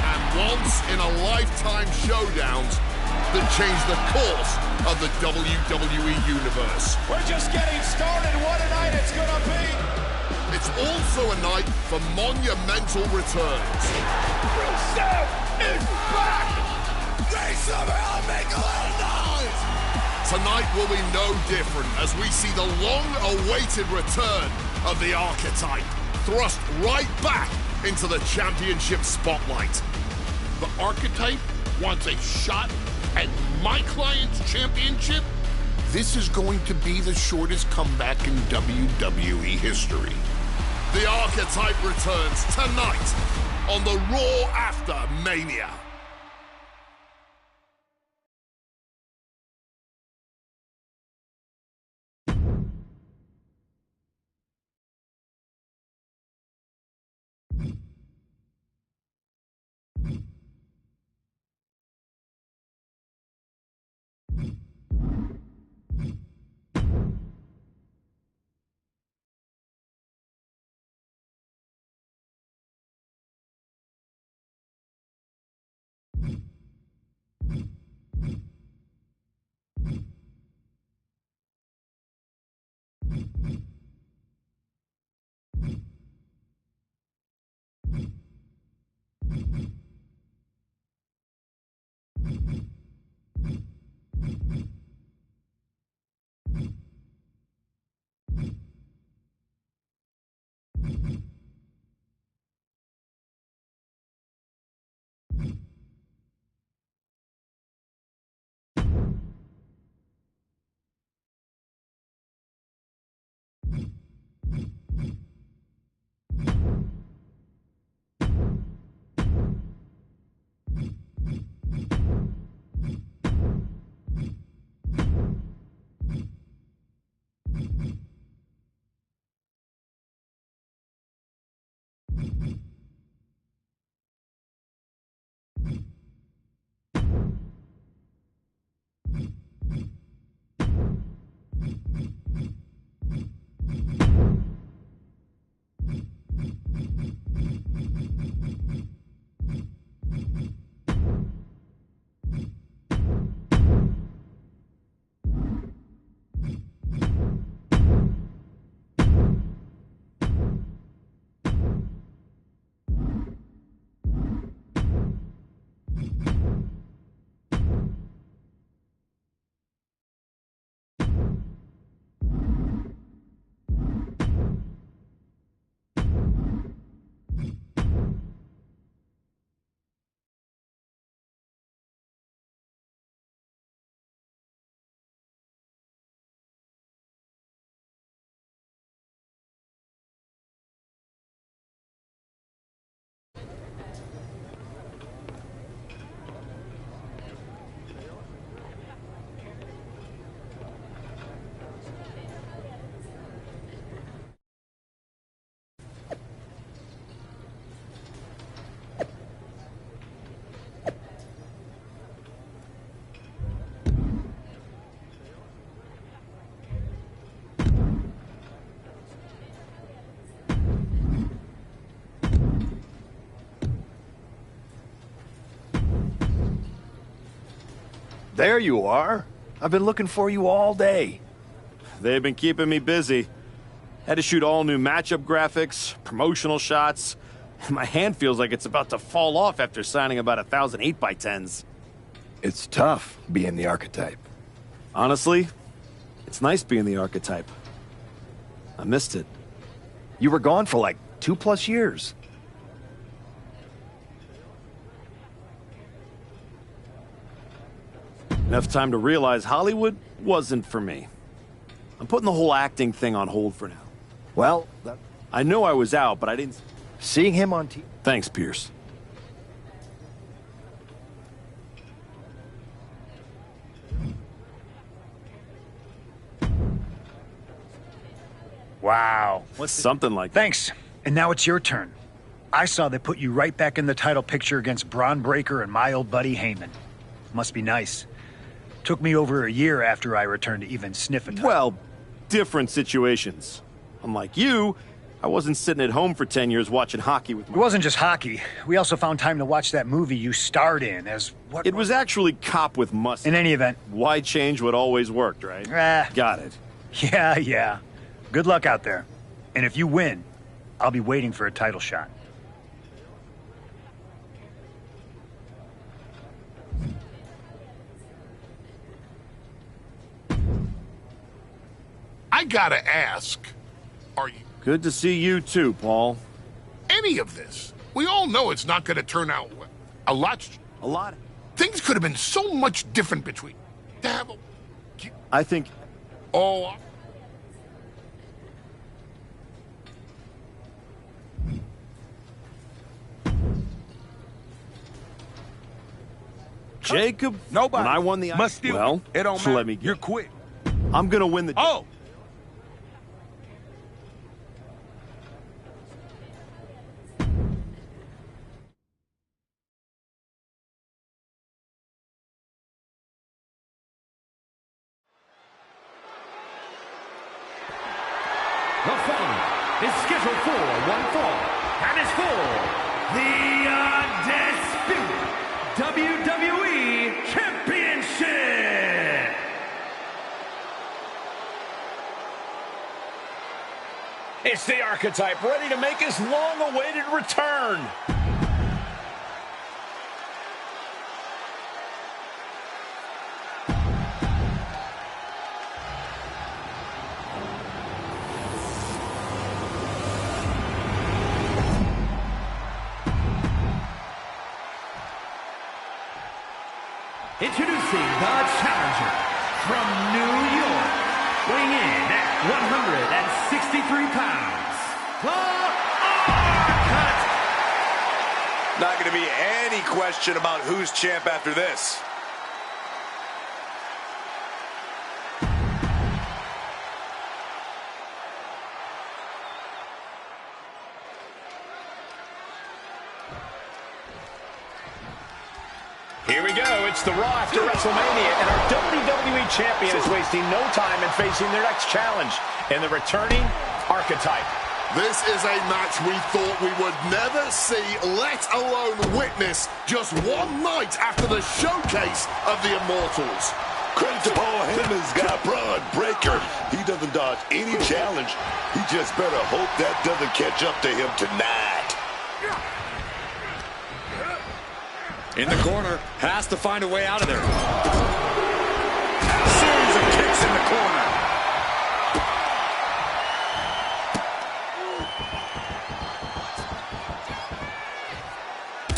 And once-in-a-lifetime showdowns that change the course of the WWE Universe. We're just getting started. What a night it's gonna be. It's also a night for monumental returns. Rusev is back. They somehow make a little noise. Tonight will be no different as we see the long-awaited return of the Archetype, thrust right back into the championship spotlight. The Archetype wants a shot at my client's championship? This is going to be the shortest comeback in WWE history. The Archetype returns tonight on the Raw after Mania. There you are. I've been looking for you all day. They've been keeping me busy. Had to shoot all new matchup graphics, promotional shots. My hand feels like it's about to fall off after signing about 1,000 8x10s. It's tough being the archetype. Honestly, it's nice being the archetype. I missed it. You were gone for like 2+ years. Enough time to realize Hollywood wasn't for me. I'm putting the whole acting thing on hold for now. Well, I know I was out, but I didn't... Seeing him on TV... Thanks, Pierce. Wow. Something like that. Thanks. And now it's your turn. I saw they put you right back in the title picture against Braun Breaker and my old buddy Heyman. Must be nice. Took me over a year after I returned to even sniff a title. Well, different situations. Unlike you, I wasn't sitting at home for 10 years watching hockey with my... It wasn't just hockey. We also found time to watch that movie you starred in as what... It was actually Cop with Mustard. In any event. Why change what always worked, right? Got it. Yeah. Good luck out there. And if you win, I'll be waiting for a title shot. I gotta ask, are you... Good to see you too, Paul. Any of this? We all know it's not gonna turn out well. A lot. Things could have been so much different between... To have a... I think... Oh... Jacob, Nobody. when I won the... Must still... Well, it don't matter. let me... You're quit. I'm gonna win the... Oh! The following is scheduled for one fall and is for the undisputed WWE Championship. It's the archetype ready to make his long-awaited return. Introducing the challenger from New York, weighing in at 163 pounds, the Archetype. Not going to be any question about who's champ after this. Here we go. It's the Raw after WrestleMania, and our WWE Champion is wasting no time in facing their next challenge in the returning Archetype. This is a match we thought we would never see, let alone witness, just one night after the showcase of the Immortals. Credit to Paul Heyman's guy, Braun Breaker. He doesn't dodge any challenge. He just better hope that doesn't catch up to him tonight. In the corner, has to find a way out of there. Series of kicks in the corner.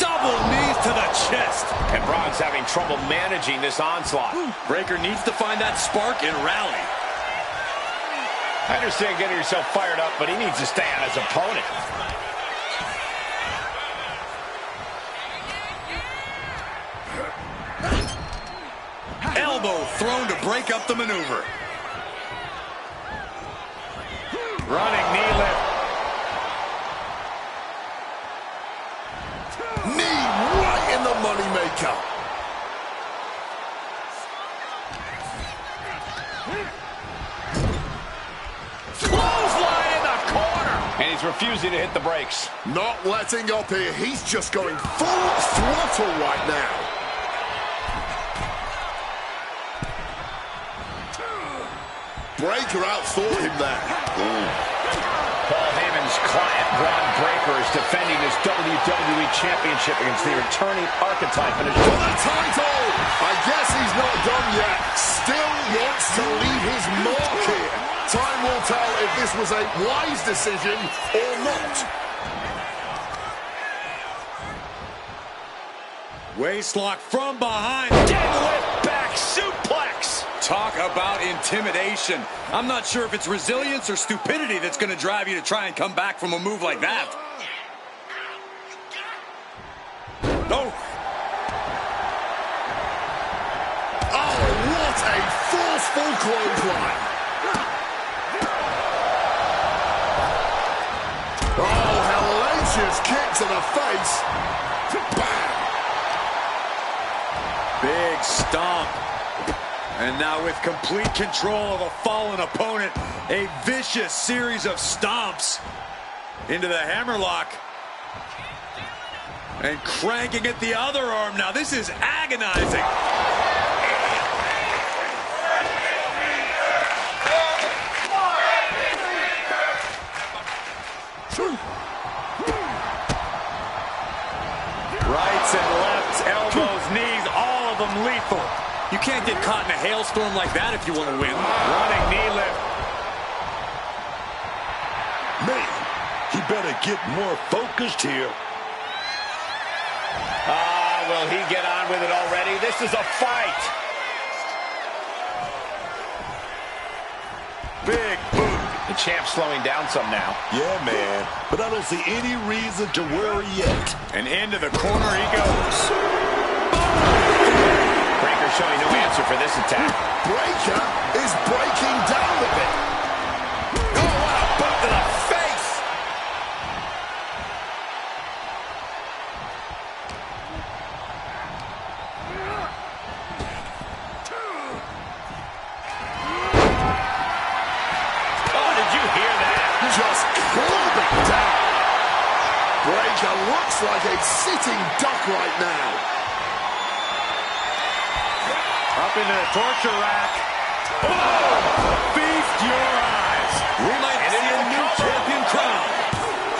Double knees to the chest. And Braun's having trouble managing this onslaught. Breaker needs to find that spark and rally. I understand getting yourself fired up, but he needs to stay on his opponent. Elbow thrown to break up the maneuver. Running knee lift. Knee right in the moneymaker. Clothesline in the corner. And he's refusing to hit the brakes. Not letting up here. He's just going full throttle right now. Breaker outthought him there. Paul Heyman's client, Braun Breaker, is defending his WWE Championship against the returning Archetype. For the title! I guess he's not done yet. Still wants to leave his mark here. Time will tell if this was a wise decision or not. Waistlock from behind. Deadlift back suplex. Talk about intimidation. I'm not sure if it's resilience or stupidity that's going to drive you to try and come back from a move like that. Oh, what a forceful clothesline. Oh, hellacious kick to the face. Bam. Big stomp. And now with complete control of a fallen opponent, a vicious series of stomps into the hammerlock. And cranking at the other arm. Now this is agonizing. Rights and lefts, elbows, knees, all of them lethal. You can't get caught in a hailstorm like that if you want to win. Running knee lift. Man, he better get more focused here. Will he get on with it already? This is a fight. Big boot. The champ's slowing down some now. Yeah, man, but I don't see any reason to worry yet. And into the corner he goes. Breaker showing no answer for this attack. Breaker is breaking down a bit. Oh, what a boot to the face. Just clubbing down. Breaker looks like a sitting duck right now. Up into the torture rack. Oh! Feast your eyes. We might see a new champion crown.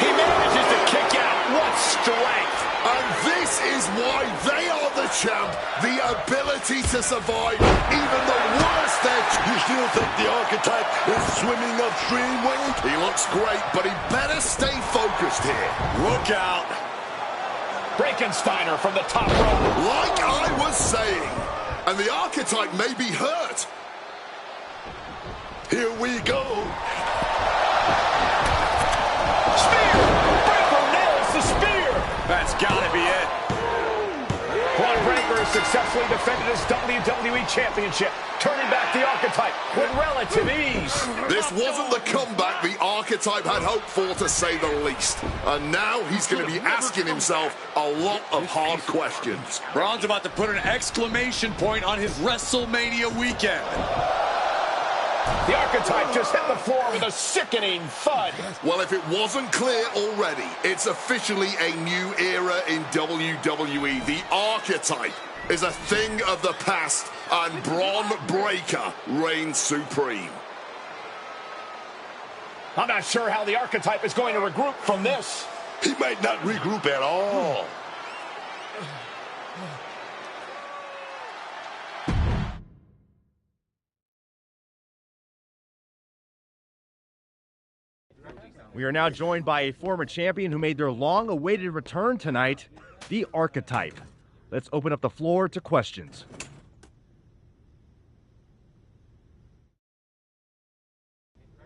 He manages to kick out. What strength. And this is why they are the champ. The ability to survive even the worst edge. You still think the Archetype is swimming upstream, Wade? He looks great, but he better stay focused here. Look out. Frankensteiner from the top rope. Like I was saying. And the Archetype may be hurt. Here we go. Spear! Breaker nails the spear! That's gotta be it. Braun Breaker has successfully defended his WWE Championship, turning back the Archetype with relative ease. This wasn't the comeback the Archetype had hoped for, to say the least. And now he's going to be asking himself a lot of hard questions. Braun's about to put an exclamation point on his WrestleMania weekend. The Archetype just hit the floor with a sickening thud. Well, if it wasn't clear already, it's officially a new era in WWE. The Archetype is a thing of the past, and Braun Breaker reigns supreme. I'm not sure how the Archetype is going to regroup from this. He might not regroup at all. We are now joined by a former champion who made their long-awaited return tonight, the Archetype. Let's open up the floor to questions.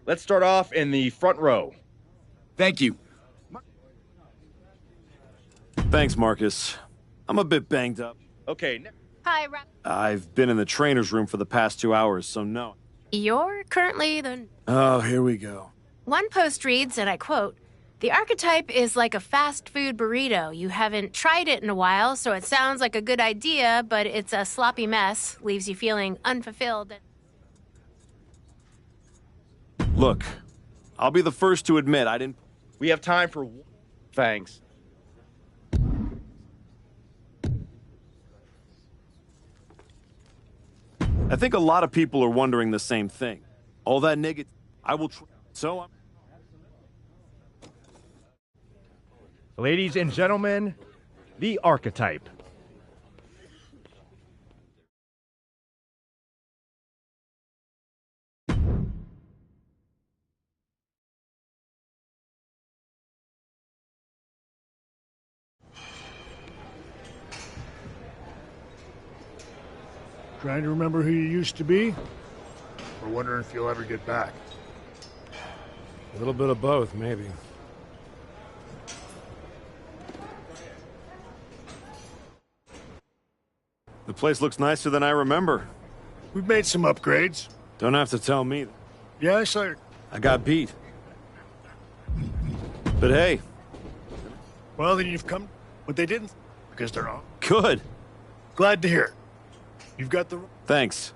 Let's start off in the front row. Thank you. Thanks, Marcus. I'm a bit banged up. Okay. Hi, Rob. I've been in the trainer's room for the past 2 hours, so no. You're currently the... Oh, here we go. One post reads, and I quote, "The Archetype is like a fast food burrito. You haven't tried it in a while, so it sounds like a good idea, but it's a sloppy mess, leaves you feeling unfulfilled." Look, I'll be the first to admit I didn't... We have time for... Thanks. I think a lot of people are wondering the same thing. All that negative, I will try. So I'm... Ladies and gentlemen, the Archetype. Trying to remember who you used to be? Or wondering if you'll ever get back? A little bit of both, maybe. The place looks nicer than I remember. We've made some upgrades. Don't have to tell me. Yeah, sir. I got beat. But hey. Well, then you've come... But they didn't, because they're wrong. Good. Glad to hear. You've got the... Thanks.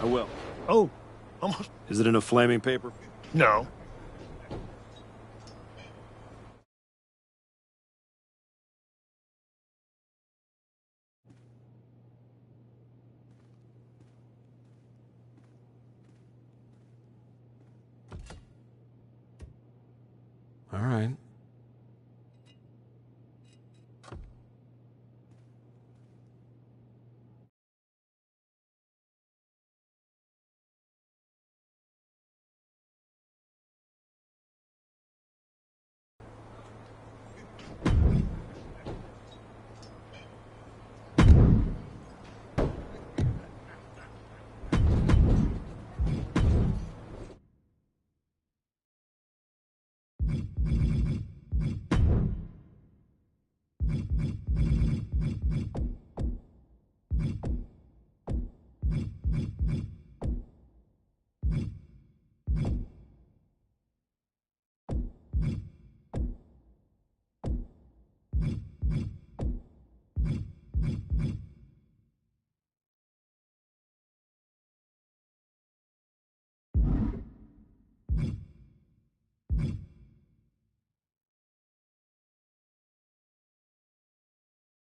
I will. Oh, almost. Is it in a flaming paper? No.